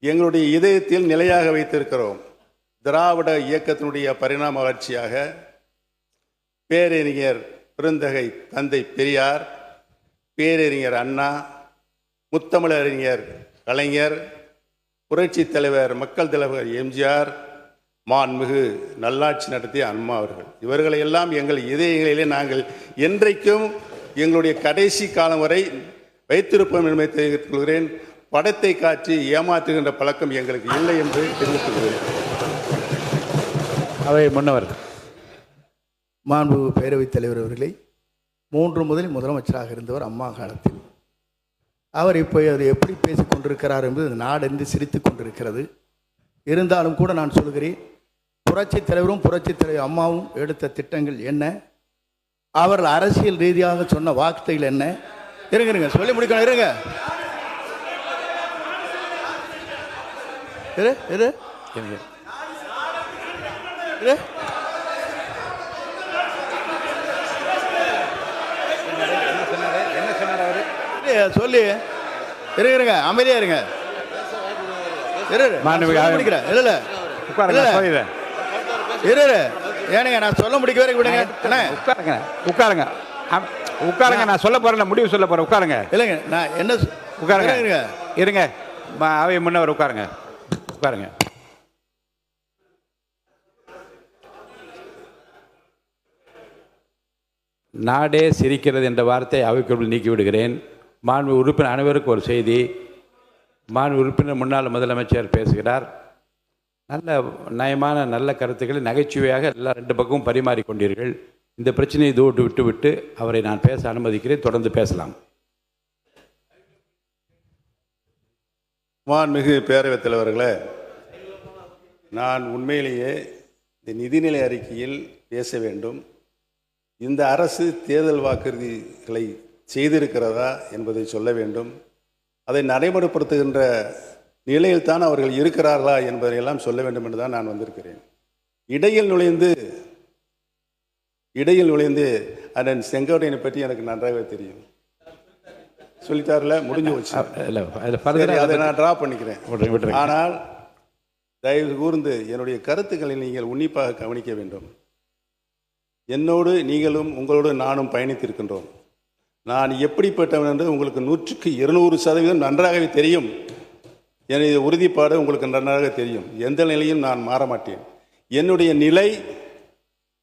எங்களுடைய இதயத்தில் நிலையாக வைத்திருக்கிறோம். திராவிட இயக்கத்தினுடைய பரிணாம வளர்ச்சியாக பேரறிஞர் பெருந்தகை தந்தை பெரியார், பேரறிஞர் அண்ணா, முத்தமிழறிஞர் கலைஞர், புரட்சி தலைவர் மக்கள் தலைவர் எம்ஜிஆர், மாண்புமிகு நல்லாட்சி நடத்திய அம்மா அவர்கள், இவர்களை எல்லாம் எங்கள் இதயங்களிலே நாங்கள் என்றைக்கும் எங்களுடைய கடைசி காலம் வரை வைத்திருப்போம் என்பதை தெரிவித்துக் கொள்கிறேன். படத்தை காட்சி ஏமாற்றுகின்ற பழக்கம் எங்களுக்கு இல்லை என்று தெரிவித்துக் கொள்கிறேன். அவை முன்னவர் மாண்பு பேரவைத் தலைவர் அவர்களை 3 முதலில் முதலமைச்சராக இருந்தவர் அம்மா காலத்தில். அவர் இப்போ அதை எப்படி பேசிக் கொண்டிருக்கிறார் என்பது நாடென்று சிரித்து கொண்டிருக்கிறது. இருந்தாலும் கூட நான் சொல்கிறேன், புரட்சித் தலைவரும் புரட்சித் தலைவர் அம்மாவும் எடுத்த திட்டங்கள் என்ன, அவர்கள் அரசியல் ரீதியாக சொன்ன வார்த்தைகள் என்ன, இருங்க சொல்லி முடிக்கணும். இருங்க இரு இரு இரு சொல்லி இருங்க, அமைதியா இருங்க. ஏனுங்க நான் சொல்ல முடிக்க வரைக்கும் விடுங்க. உட்காருங்க உட்காருங்க உட்காருங்க, நான் சொல்ல போறேன், முடிவு சொல்ல போறேன். உட்காருங்க. இல்லைங்க நான் என்ன உட்காருங்க. இருங்க அவை முன்னவர் உட்காருங்க உட்காருங்க. நாடே சிரிக்கிறது என்ற வார்த்தை அவைக்குள் நீக்கி விடுகிறேன். மாண்பு உறுப்பினர் அனைவருக்கு ஒரு செய்தி. மாண்பு உறுப்பினர் முன்னாள் முதலமைச்சர் பேசுகிறார். நல்ல நயமான நல்ல கருத்துக்களை நகைச்சுவையாக எல்லா 2 பக்கமும் பரிமாறிக்கொண்டீர்கள். இந்த பிரச்சனையை தூட்டு விட்டு அவரை நான் பேச அனுமதிக்கிறேன். தொடர்ந்து பேசலாம். மாண்புமிகு பேரவைத் தலைவர்களே, நான் உண்மையிலேயே இந்த நிதிநிலை அறிக்கையில் பேச வேண்டும். இந்த அரசு தேர்தல் வாக்குறுதிகளை செய்திருக்கிறதா என்பதை சொல்ல வேண்டும். அதை நடைமுறைப்படுத்துகின்ற நிலையில்தான் அவர்கள் இருக்கிறார்களா என்பதையெல்லாம் சொல்ல வேண்டும் என்று தான் நான் வந்திருக்கிறேன். இடையில் நுழைந்து அண்ணன் செங்கோட்டையனை பற்றி எனக்கு நன்றாகவே தெரியும். சொல்லிட்டார்ல, முடிஞ்சு வச்சு அதை நான் ட்ரா பண்ணிக்கிறேன். ஆனால் தயவு கூர்ந்து என்னுடைய கருத்துக்களை நீங்கள் உன்னிப்பாக கவனிக்க வேண்டும். என்னோடு நீங்களும் உங்களோடு நானும் பயணித்திருக்கின்றோம். நான் எப்படிப்பட்டவன் என்று உங்களுக்கு 100% நன்றாகவே தெரியும். என்னுடைய உறுதிப்பாடு உங்களுக்கு நன்றாக தெரியும். எந்த நிலையும் நான் மாற மாட்டேன். என்னுடைய நிலை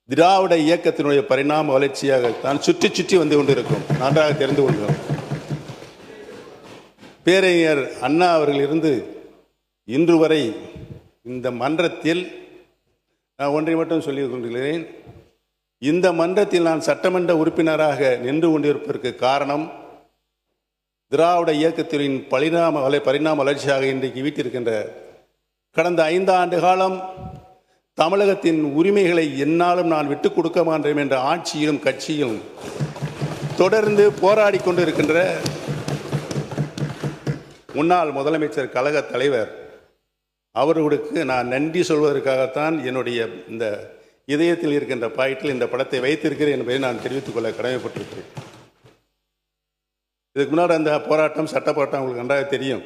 திராவிட இயக்கத்தினுடைய பரிணாம வளர்ச்சியாக தான் சுற்றி வந்து கொண்டிருக்கும். நன்றாக தெரிந்து கொள்கிறோம். பேரறிஞர் அண்ணா அவர்கள் இருந்து இன்று வரை இந்த மன்றத்தில் நான் ஒன்றை மட்டும் சொல்லிக் கொண்டிருக்கிறேன். இந்த மன்றத்தில் நான் சட்டமன்ற உறுப்பினராக நின்று கொண்டிருப்பதற்கு காரணம் திராவிட இயக்கத்தின் பரிணாம வளர்ச்சியாக இன்றைக்கு வீட்டிருக்கின்ற கடந்த 5 ஆண்டு காலம் தமிழகத்தின் உரிமைகளை என்னாலும் நான் விட்டுக் கொடுக்க மாட்டேன் என்ற ஆட்சியிலும் கட்சியிலும் தொடர்ந்து போராடி கொண்டிருக்கின்ற முன்னாள் முதலமைச்சர் கழக தலைவர் அவர்களுக்கு நான் நன்றி சொல்வதற்காகத்தான் என்னுடைய இந்த இதயத்தில் இருக்கின்ற பாயிண்டில் இந்த படத்தை வைத்திருக்கிறேன் என்பதை நான் தெரிவித்துக் கொள்ள கடமைப்பட்டிருக்கிறேன். இதுக்கு முன்னாடி அந்த போராட்டம் சட்ட போராட்டம் உங்களுக்கு நன்றாக தெரியும்.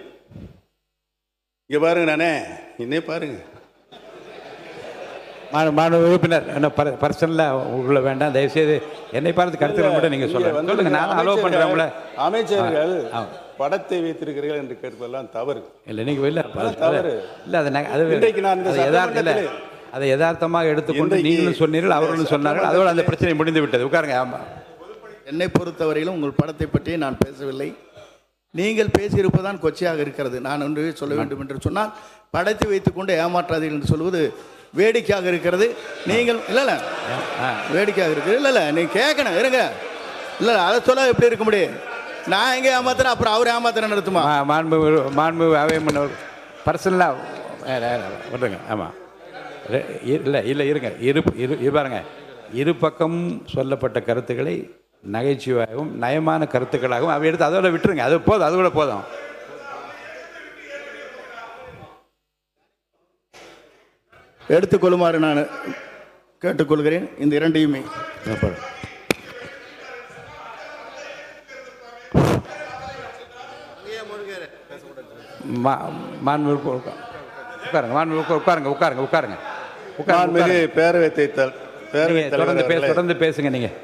இங்கே பாருங்க, நானே இன்னே பாருங்க. மாண்பு உறுப்பினர் என்ன பர்சனலாக உள்ள வேண்டாம், தயவுசெய்து என்னை பார்த்து கருத்துக்களை மட்டும் நீங்கள் சொல்லுங்க. நான் அலோவ் பண்ணுறேன். அமைச்சர்கள் படத்தை வைத்திருக்கிறீர்கள் என்று கேட்பதெல்லாம் தவறு இல்லை. நீங்கள் இல்லை தவறு இல்லை. அதை யதார்த்தமாக எடுத்துக்கொண்டு நீங்களும் சொன்னீர்கள், அவர்களும் சொன்னார்கள். அதோடு அந்த பிரச்சனை முடிந்து விட்டது. உட்காருங்க. ஆமாம், என்னை பொறுத்தவரையிலும் உங்கள் படத்தை பற்றி நான் பேசவில்லை. நீங்கள் பேசியிருப்பதான் கொச்சையாக இருக்கிறது. நான் ஒன்று சொல்ல வேண்டும் என்று சொன்னால், படத்தை வைத்துக்கொண்டு ஏமாற்றாதீர்கள் என்று சொல்வது வேடிக்கையாக இருக்கிறது. நீங்கள் இல்லை வேடிக்கையாக இருக்குது. இல்லை நீங்கள் கேட்கணும். இருங்க. இல்லை அதை சொல்ல எப்படி இருக்க முடியும்? நான் எங்கே ஏமாத்துறேன், அப்புறம் அவர் ஏமாத்துறேன் நடத்துமா? மாண்பு அவை முன்னவர் பர்சனலாக விடுங்க. ஆமாம், இல்லை இருங்க. பாருங்க, இரு பக்கம் சொல்லப்பட்ட கருத்துக்களை நகைச்சுவையாகவும் நயமான கருத்துக்களாகவும் அவை எடுத்து அதோட விட்டுருங்க. அது போதும், அது கூட போதும். எடுத்துக்கொள்ளுமாறு நான் கேட்டுக்கொள்கிறேன். இந்த 2ஐயுமே மாண்புமிகு உட்காருங்க, மாண்புமிகு உட்காருங்க உட்காருங்க உட்காருங்க மாண்புமிகு பேரவைத் தொடர்ந்து பேசுங்க நீங்கள்.